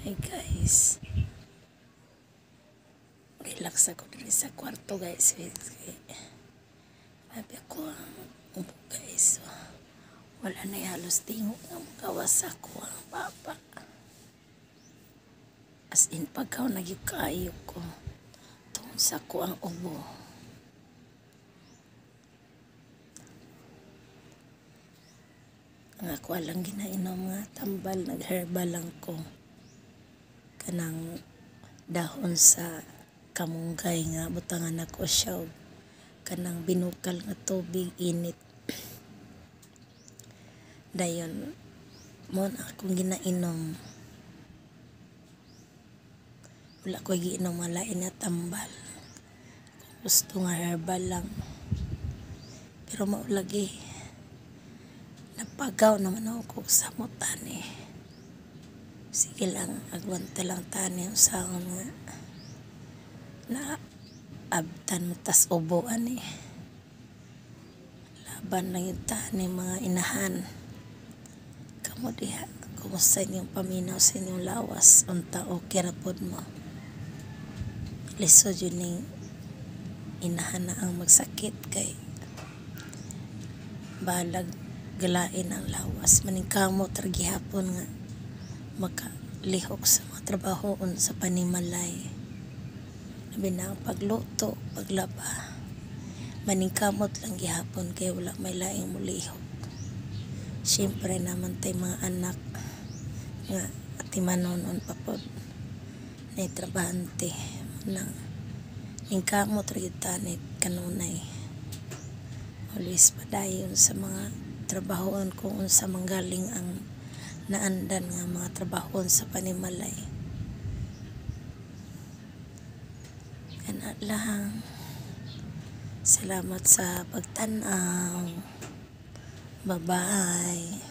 Hey guys, relax ako dito sa kwarto guys. Sabi ako ang ubo guys. Wala na halos tingog ng gawas ako ang papa. As in pagkaw nagyukayo ko. Tungkol sa ko ang ubo. Ang ako lang ginainom nga tambal, nag-herbal lang ko. Kanang dahon sa kamunggay nga butangan ako siya. Kanang binukal nga tubig init. Dayon mo na akong ginainom. Wala ko giinom malain na tambal. Gusto nga herbal lang. Pero maulagi. Napagaw naman ako sa tani. Sige lang, agwanta lang tani ang saon nga. Na abtan mo tas ubuan eh. Laban lang yung tani mga inahan. Kamu diha, kumusta inyong paminaw sa inyong lawas? Unta okay rapod mo. Lisod yun yung inahan na ang magsakit kay balag galain ang lawas. Maningkamot gihapon nga makalihok sa mga trabahoon sa panimalay. Labi na ang pagluto, paglaba. Maningkamot lang gihapon kay wala may laing mulihok. Siyempre naman tay mga anak nga atimanon pa pod na trabahante nang ningkamot rin tanit kanunay. Always padayon sa mga trabahoon kung unsa manggaling ang naandan nga mga trabahoon sa panimalay. Kana lang. Salamat sa pagtanaw. Bye-bye.